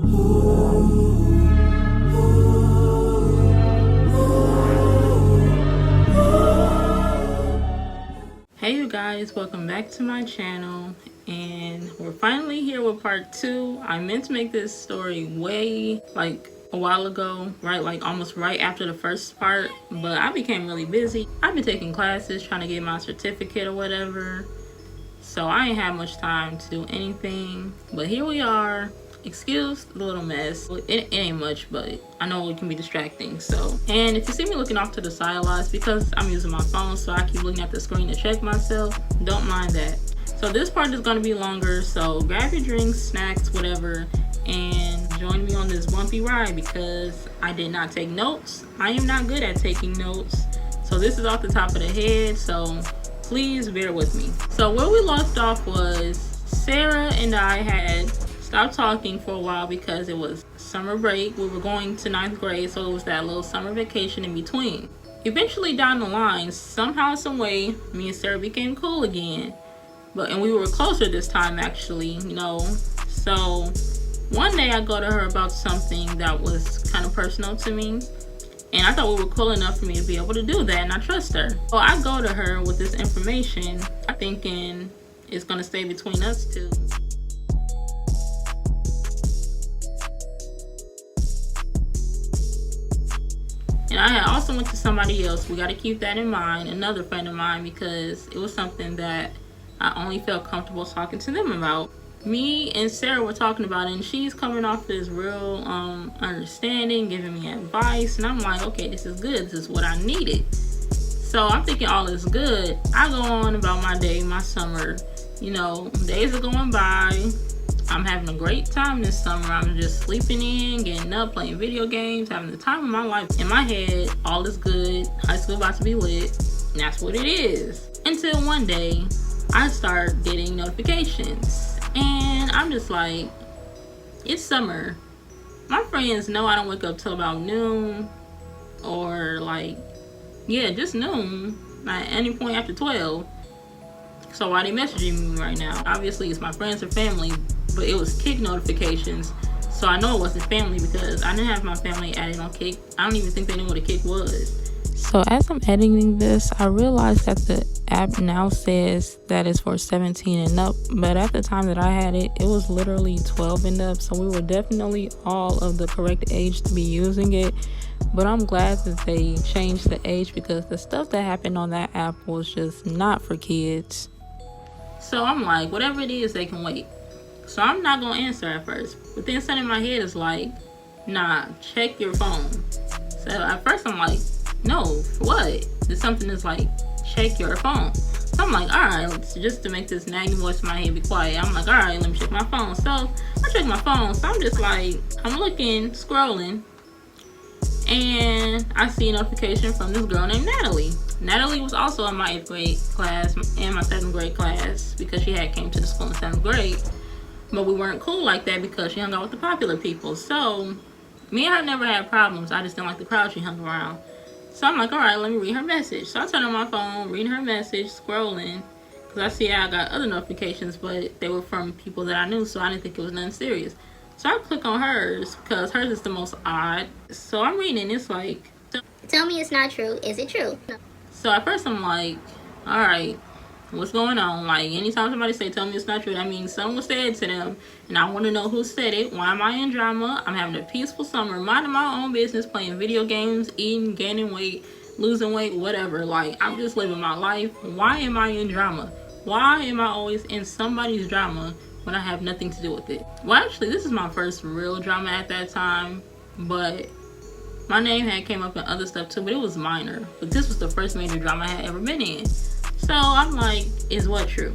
Hey you guys, welcome back to my channel, and we're finally here with part 2. I meant to make this story way a while ago, right, like almost right after the first part, but I became really busy. I've been taking classes trying to get my certificate or whatever, so I ain't had much time to do anything. But here we are. Excuse the little mess. It ain't much, but I know it can be distracting. So, and if you see me looking off to the side a lot, it's because I'm using my phone, so I keep looking at the screen to check myself. Don't mind that. So this part is going to be longer, so grab your drinks, snacks, whatever, and join me on this bumpy ride because I did not take notes. I am not good at taking notes, so this is off the top of the head, so please bear with me. So where we left off was Sarah and I had stopped talking for a while because it was summer break. We were going to 9th grade, so it was that little summer vacation in between. Eventually down the line, somehow, some way, me and Sarah became cool again. And we were closer this time, actually, you know. So one day I go to her about something that was kind of personal to me, and I thought we were cool enough for me to be able to do that, and I trust her. So I go to her with this information, thinking it's gonna stay between us two. And I had also went to somebody else. We got to keep that in mind, another friend of mine, because it was something that I only felt comfortable talking to them about. Me and Sarah were talking about it, and she's coming off this real understanding, giving me advice, and I'm like, okay, this is good. This is what I needed. So I'm thinking all is good. I go on about my day, my summer. You know, days are going by. I'm having a great time this summer. I'm just sleeping in, getting up, playing video games, having the time of my life. In my head, all is good. High school about to be lit. And that's what it is. Until one day, I start getting notifications. And I'm just like, it's summer. My friends know I don't wake up till about noon. Or just noon. At any point after 12. So why they messaging me right now? Obviously, it's my friends or family. But it was Kick notifications, so I know it wasn't family because I didn't have my family added on Kick. I don't even think they knew what a Kick was. So as I'm editing this, I realized that the app now says that it's for 17 and up, but at the time that I had it, it was literally 12 and up, so we were definitely all of the correct age to be using it. But I'm glad that they changed the age because the stuff that happened on that app was just not for kids. So I'm like, whatever it is, they can wait. So I'm not going to answer at first. But then something in my head is like, nah, check your phone. So at first I'm like, no, for what? Then something is like, check your phone. So I'm like, alright, so just to make this nagging voice in my head be quiet, I'm like, alright, let me check my phone. So I check my phone. So I'm just like, I'm looking, scrolling. And I see a notification from this girl named Natalie. Natalie was also in my 8th grade class and my 7th grade class because she had came to the school in 7th grade. But we weren't cool like that because she hung out with the popular people. So me and her never had problems. I just didn't like the crowd she hung around. So I'm like, all right, let me read her message. So I turn on my phone, reading her message, scrolling. Because I see I got other notifications, but they were from people that I knew. So I didn't think it was nothing serious. So I click on hers because hers is the most odd. So I'm reading, it's like, tell me it's not true. Is it true? No. So at first I'm like, all right, what's going on? Like, anytime somebody say, tell me it's not true, that means something was said to them. And I want to know who said it. Why am I in drama? I'm having a peaceful summer, minding my own business, playing video games, eating, gaining weight, losing weight, whatever. Like, I'm just living my life. Why am I in drama? Why am I always in somebody's drama when I have nothing to do with it? Well, actually, this is my first real drama at that time. But my name had came up in other stuff too, but it was minor. But this was the first major drama I had ever been in. So I'm like, is what true?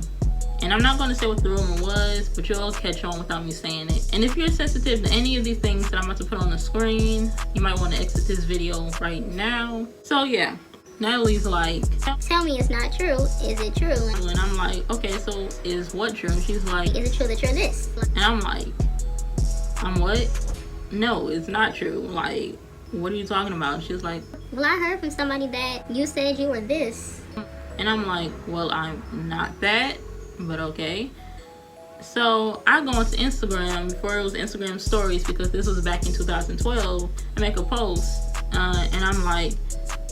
And I'm not going to say what the rumor was, but you'll catch on without me saying it. And if you're sensitive to any of these things that I'm about to put on the screen, you might want to exit this video right now. So yeah, Natalie's like, tell me it's not true. Is it true? And I'm like, okay, so is what true? And she's like, is it true that you're this? And I'm like, I'm what? No, it's not true. Like, what are you talking about? She's like, well, I heard from somebody that you said you were this. And I'm like, well, I'm not that, but okay. So I go onto Instagram before it was Instagram stories, because this was back in 2012. I make a post and I'm like,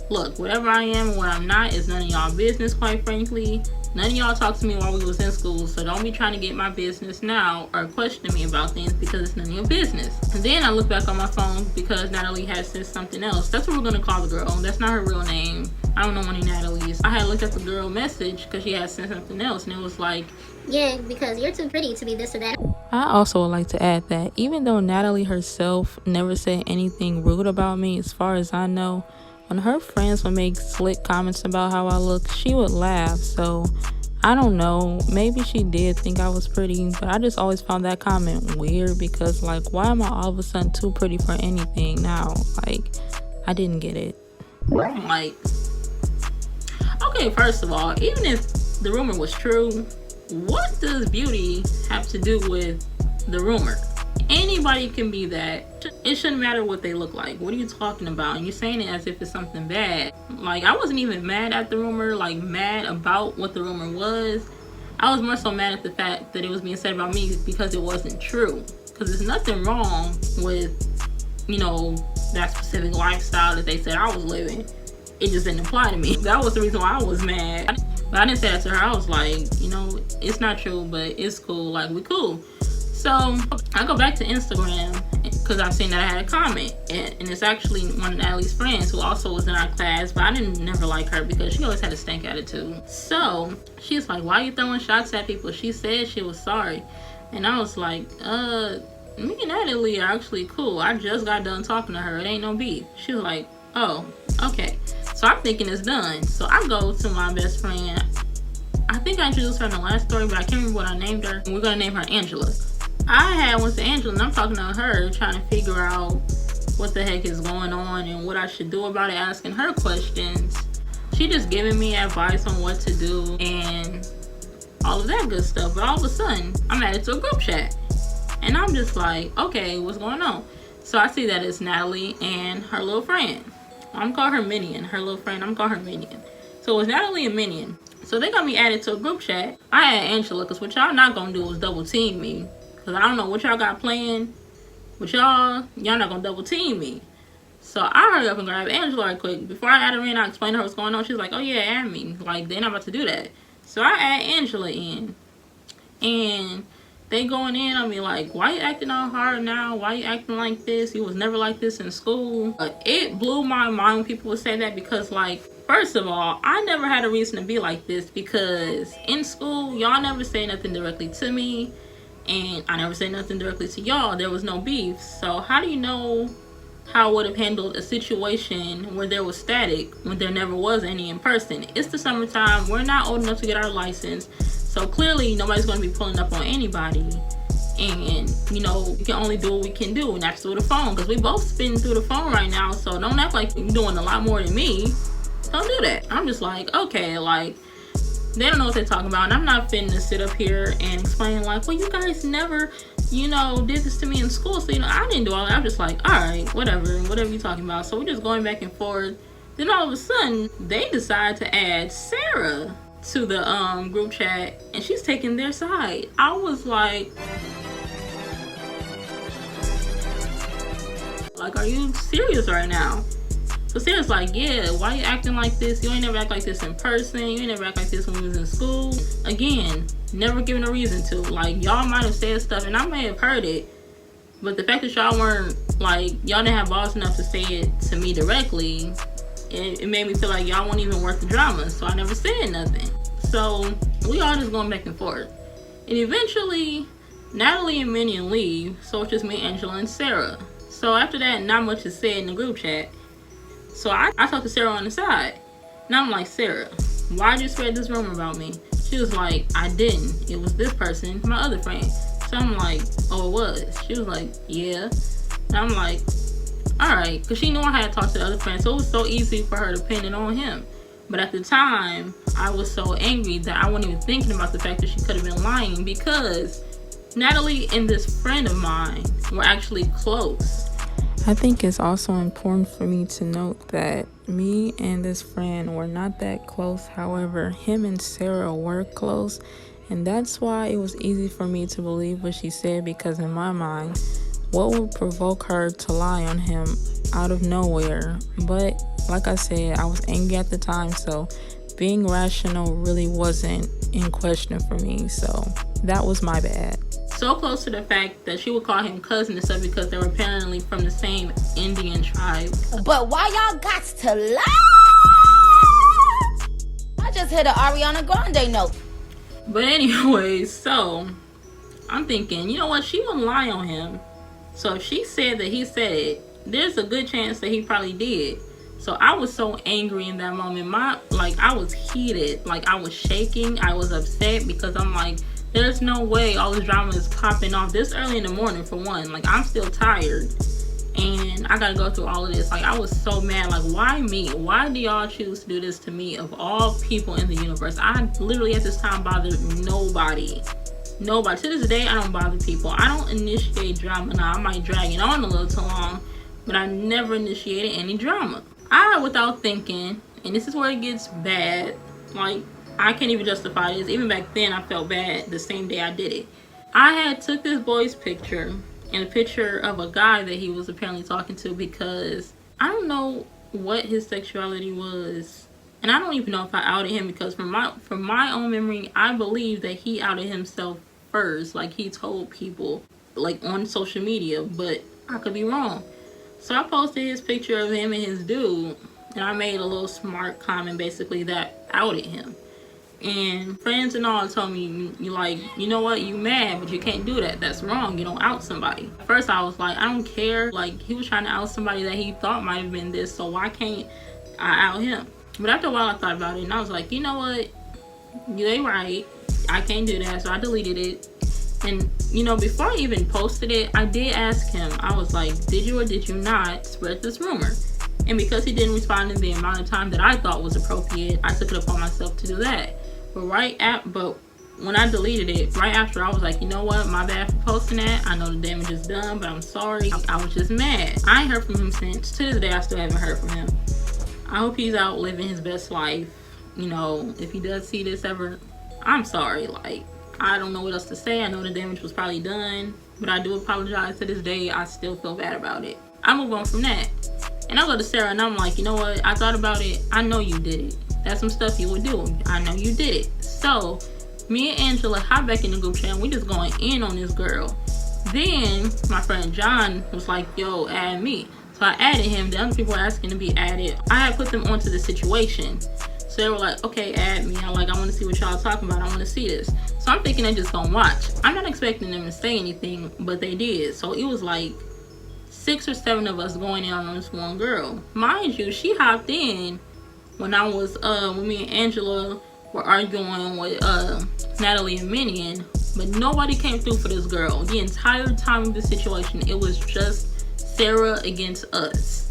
look, whatever I am and what I'm not is none of y'all business, quite frankly. None of y'all talked to me while we was in school, so don't be trying to get my business now or question me about things, because it's none of your business. And then I look back on my phone because Natalie had said something else. That's what we're gonna call the girl. That's not her real name. I don't know any Natalie's. I had looked at the girl message because she had sent something else, and it was like, yeah, because you're too pretty to be this or that. I also would like to add that even though Natalie herself never said anything rude about me, as far as I know, when her friends would make slick comments about how I look, she would laugh. So I don't know, maybe she did think I was pretty, but I just always found that comment weird, because like, why am I all of a sudden too pretty for anything now? Like, I didn't get it. Like, okay, first of all, even if the rumor was true, what does beauty have to do with the rumor? Anybody can be that. It shouldn't matter what they look like. What are you talking about? And you're saying it as if it's something bad. Like, I wasn't even mad at the rumor, like mad about what the rumor was. I was more so mad at the fact that it was being said about me because it wasn't true. Because there's nothing wrong with, you know, that specific lifestyle that they said I was living. It just didn't apply to me. That was the reason why I was mad. But I didn't say that to her. I was like, you know, it's not true, but it's cool. Like, we cool. So I go back to Instagram because I've seen that I had a comment, and it's actually one of Natalie's friends who also was in our class, but I didn't never like her because she always had a stank attitude. So she's like, why are you throwing shots at people? She said she was sorry. And I was like, me and Natalie are actually cool. I just got done talking to her. It ain't no beef. She was like, oh, okay. So I'm thinking it's done. So I go to my best friend. I think I introduced her in the last story, but I can't remember what I named her. We're gonna name her Angela. I had went to Angela and I'm talking to her, trying to figure out what the heck is going on and what I should do about it, asking her questions. She just giving me advice on what to do and all of that good stuff. But all of a sudden, I'm added to a group chat. And I'm just like, okay, what's going on? So I see that it's Natalie and her little friend. I'm calling her Minion. Her little friend, I'm calling her Minion. So it's Natalie and Minion. So they got me added to a group chat. I had Angela, because what y'all not gonna do is double team me. Because I don't know what y'all got planned. But y'all not gonna double team me. So I hurry up and grab Angela right quick. Before I add her in, I explained to her what's going on. She's like, oh yeah, add me. Like, they're not about to do that. So I add Angela in. And they going in on me like, why you acting all hard now? Why you acting like this? You was never like this in school. It blew my mind when people would say that, because like, first of all, I never had a reason to be like this, because in school, y'all never say nothing directly to me. And I never say nothing directly to y'all. There was no beef. So how do you know how I would have handled a situation where there was static when there never was any in person? It's the summertime. We're not old enough to get our license. So clearly nobody's going to be pulling up on anybody. And, you know, we can only do what we can do. And that's through the phone. Because we both spinning through the phone right now. So don't act like you're doing a lot more than me. Don't do that. I'm just like, okay, like, they don't know what they're talking about, and I'm not finna sit up here and explain like, well, you guys never, you know, did this to me in school, so, you know, I didn't do all that. I'm just like, all right, whatever you talking about. So we're just going back and forth. Then all of a sudden, they decide to add Sarah to the group chat, and she's taking their side. I was like, are you serious right now? So Sarah's like, yeah, why you acting like this? You ain't never act like this in person. You ain't never act like this when we was in school. Again, never given a reason to. Like, y'all might have said stuff, and I may have heard it, but the fact that y'all weren't, like, y'all didn't have balls enough to say it to me directly, it made me feel like y'all weren't even worth the drama. So I never said nothing. So we all just going back and forth. And eventually, Natalie and Minion leave, so it's just me, Angela, and Sarah. So after that, not much is said in the group chat. So I talked to Sarah on the side. And I'm like, Sarah, why'd you spread this rumor about me? She was like, I didn't. It was this person, my other friend. So I'm like, oh, it was? She was like, yeah. And I'm like, all right. Because she knew I had talked to the other friend. So it was so easy for her to pin it on him. But at the time, I was so angry that I wasn't even thinking about the fact that she could have been lying, because Natalie and this friend of mine were actually close. I think it's also important for me to note that me and this friend were not that close. However, him and Sarah were close, And that's why it was easy for me to believe what she said, because in my mind, what would provoke her to lie on him out of nowhere? But like I said, I was angry at the time, so being rational really wasn't in question for me. So that was my bad. So close to the fact that she would call him cousin and stuff because they were apparently from the same Indian tribe. But why y'all got to lie? I just hit an Ariana Grande note. But anyways, so I'm thinking, you know what? She wouldn't lie on him. So if she said that he said it, there's a good chance that he probably did. So I was so angry in that moment. I was heated. Like, I was shaking. I was upset because I'm like, there's no way all this drama is popping off this early in the morning, for one. Like, I'm still tired. And I gotta go through all of this. Like, I was so mad. Like, why me? Why do y'all choose to do this to me of all people in the universe? I literally at this time bothered nobody. Nobody. To this day, I don't bother people. I don't initiate drama. Now, I might drag it on a little too long, but I never initiated any drama. Without thinking, and this is where it gets bad, like, I can't even justify this. Even back then, I felt bad the same day I did it. I had took this boy's picture and a picture of a guy that he was apparently talking to, because I don't know what his sexuality was. And I don't even know if I outed him, because from my own memory, I believe that he outed himself first. Like, he told people, like, on social media, but I could be wrong. So I posted his picture of him and his dude, and I made a little smart comment basically that outed him. And friends and all told me, you like, you know what, you mad, but you can't do that. That's wrong. You don't out somebody. At first I was like, I don't care. Like, he was trying to out somebody that he thought might have been this, so why can't I out him? But after a while I thought about it, and I was like, you know what, they right. I can't do that, so I deleted it. And, you know, before I even posted it, I did ask him. I was like, did you or did you not spread this rumor? And because he didn't respond in the amount of time that I thought was appropriate, I took it upon myself to do that. But when I deleted it, right after, I was like, you know what, my bad for posting that. I know the damage is done, but I'm sorry. I was just mad. I ain't heard from him since. To this day, I still haven't heard from him. I hope he's out living his best life. You know, if he does see this ever, I'm sorry. Like, I don't know what else to say. I know the damage was probably done, but I do apologize. To this day, I still feel bad about it. I move on from that. And I go to Sarah and I'm like, you know what? I thought about it. I know you did it. That's some stuff you would do. I know you did it. So me and Angela hop back in the group chat and we just going in on this girl. Then my friend John was like, yo, add me. So I added him. The other people were asking to be added. I had put them onto the situation. So they were like, okay, add me. I want to see what y'all talking about. I want to see this. So I'm thinking they're just gonna watch. I'm not expecting them to say anything, but they did. So it was like 6 or 7 of us going in on this one girl. Mind you, she hopped in when I was when me and Angela were arguing with Natalie and Minion, but nobody came through for this girl. The entire time of the situation, it was just Sarah against us.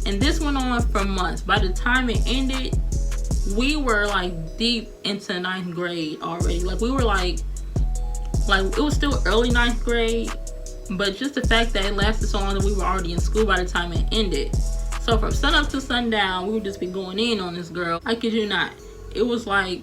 And this went on for months. By the time it ended, we were like deep into 9th grade already. Like, we were like it was still early 9th grade, but just the fact that it lasted so long that we were already in school by the time it ended. So from sun up to sundown, we would just be going in on this girl. I kid you not. It was like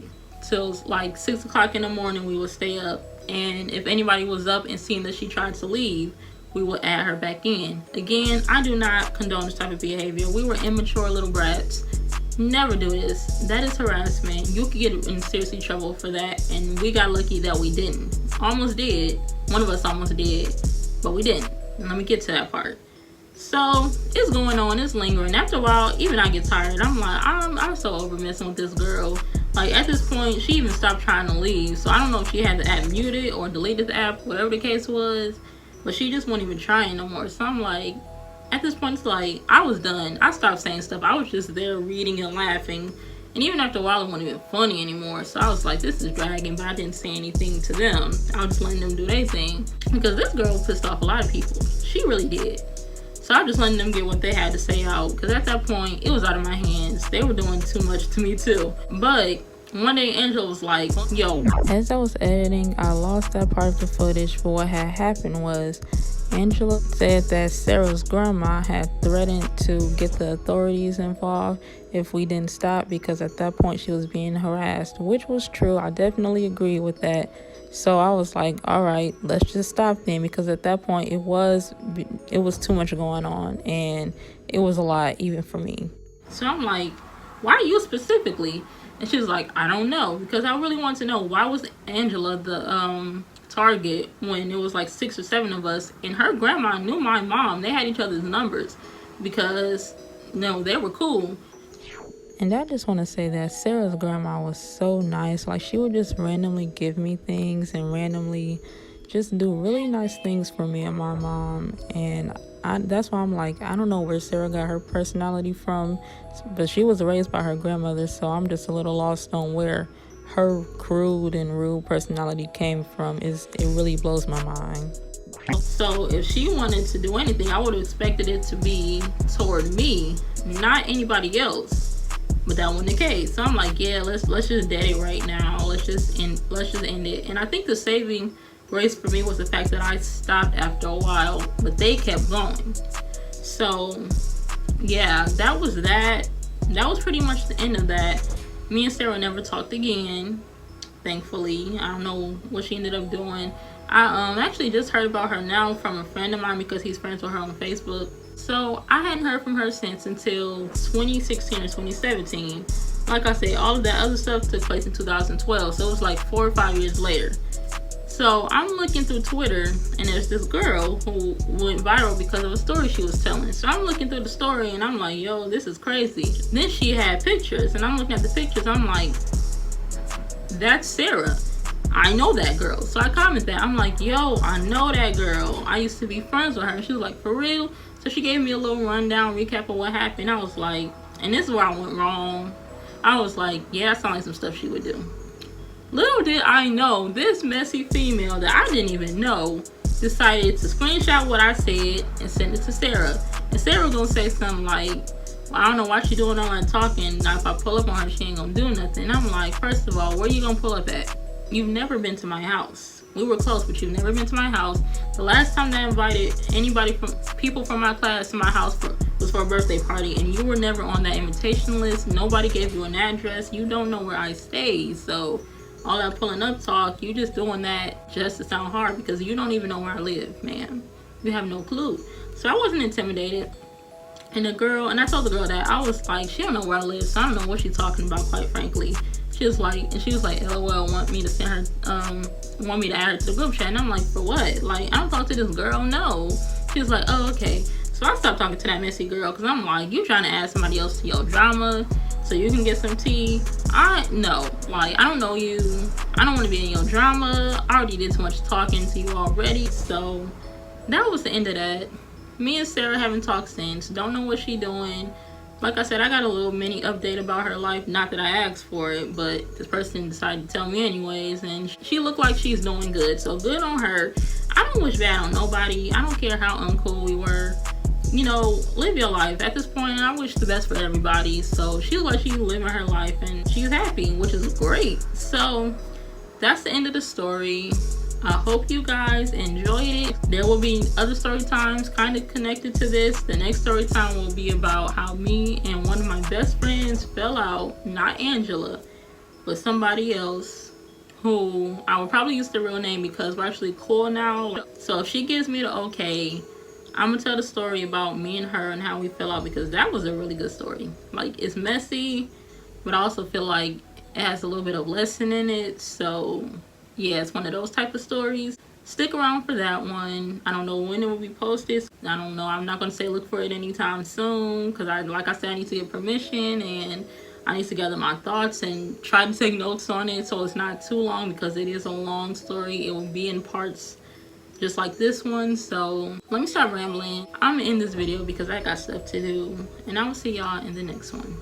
till like 6 o'clock in the morning we would stay up. And if anybody was up and seen that she tried to leave, we would add her back in. Again, I do not condone this type of behavior. We were immature little brats. Never do this. That is harassment. You could get in seriously trouble for that. And we got lucky that we didn't. Almost did. One of us almost did. But we didn't. And let me get to that part. So it's going on, it's lingering. After a while, even I get tired. I'm like, I'm so over messing with this girl. Like, at this point, she even stopped trying to leave. So I don't know if she had the app muted or deleted the app, whatever the case was, but she just wasn't even trying no more. So I'm like, at this point, it's like, I was done. I stopped saying stuff. I was just there reading and laughing. And even after a while, it wasn't even funny anymore. So I was like, this is dragging, but I didn't say anything to them. I was just letting them do their thing. Because this girl pissed off a lot of people. She really did. So I'm just letting them get what they had to say out. Because at that point, it was out of my hands. They were doing too much to me too. But one day, Angela was like, yo. As I was editing, I lost that part of the footage. But what had happened was Angela said that Sarah's grandma had threatened to get the authorities involved if we didn't stop, because at that point she was being harassed, which was true. I definitely agree with that. So I was like, all right, let's just stop then, because at that point it was too much going on, and it was a lot even for me. So I'm like, why you specifically? And she was like, I don't know, because I really want to know, why was Angela the target when it was like 6 or 7 of us, and her grandma knew my mom. They had each other's numbers because they were cool. And I just want to say that Sarah's grandma was so nice. Like, she would just randomly give me things and randomly just do really nice things for me and my mom. And that's why I'm like, I don't know where Sarah got her personality from, but she was raised by her grandmother, so I'm just a little lost on where her crude and rude personality came from. It really blows my mind. So if she wanted to do anything, I would have expected it to be toward me, not anybody else. But that wasn't the case. So I'm like, yeah, let's just dead it right now. Let's just end it. And I think the saving grace for me was the fact that I stopped after a while, but they kept going. So yeah, that was that. That was pretty much the end of that. Me and Sarah never talked again, thankfully. I don't know what she ended up doing. I actually just heard about her now from a friend of mine, because he's friends with her on Facebook. So I hadn't heard from her since until 2016 or 2017. Like I said, all of that other stuff took place in 2012, so it was like 4 or 5 years later. So I'm looking through Twitter, and there's this girl who went viral because of a story she was telling. So I'm looking through the story, and I'm like, yo, this is crazy. Then she had pictures, and I'm looking at the pictures. I'm like, that's Sarah. I know that girl. So I comment that. I'm like, yo, I know that girl. I used to be friends with her. She was like, for real? So she gave me a little rundown, recap of what happened. I was like, and this is where I went wrong. I was like, yeah, that sounds like some stuff she would do. Little did I know, this messy female that I didn't even know decided to screenshot what I said and send it to Sarah. And Sarah was gonna say something like, well, I don't know why she doing all that talking. Now if I pull up on her, she ain't gonna do nothing. I'm like, first of all, where you gonna pull up at? You've never been to my house. We were close, but you've never been to my house. The last time that I invited people from my class to my house was for a birthday party, and you were never on that invitation list. Nobody gave you an address. You don't know where I stay. So all that pulling up talk, you just doing that just to sound hard, because you don't even know where I live, man. You have no clue. So I wasn't intimidated. And I told the girl that I was like, she don't know where I live, so I don't know what she's talking about, quite frankly. She was like, LOL, want me to add her to the group chat. And I'm like, for what? Like, I don't talk to this girl, no. She was like, oh, okay. So I stopped talking to that messy girl, because I'm like, you trying to add somebody else to your drama so you can get some tea? No, like, I don't know you. I don't want to be in your drama. I already did too much talking to you already. So that was the end of that. Me and Sarah haven't talked since. Don't know what she doing. Like I said, I got a little mini update about her life. Not that I asked for it, but this person decided to tell me anyways, and she looked like she's doing good. So good on her. I don't wish bad on nobody. I don't care how uncool we were. Live your life. At this point, I wish the best for everybody. So she looks like she's living her life, and she's happy, which is great. So that's the end of the story. I hope you guys enjoyed it. There will be other story times kind of connected to this. The next story time will be about how me and one of my best friends fell out. Not Angela, but somebody else, who I will probably use the real name because we're actually cool now. So if she gives me the okay, I'm gonna tell the story about me and her and how we fell out, because that was a really good story. Like, it's messy, but I also feel like it has a little bit of lesson in it. So yeah, it's one of those type of stories. Stick around for that one. I don't know when it will be posted. I don't know. I'm not going to say look for it anytime soon, because like I said, I need to get permission, and I need to gather my thoughts and try to take notes on it so it's not too long, because it is a long story. It will be in parts just like this one. So let me stop rambling. I'm going to end this video because I got stuff to do, and I will see y'all in the next one.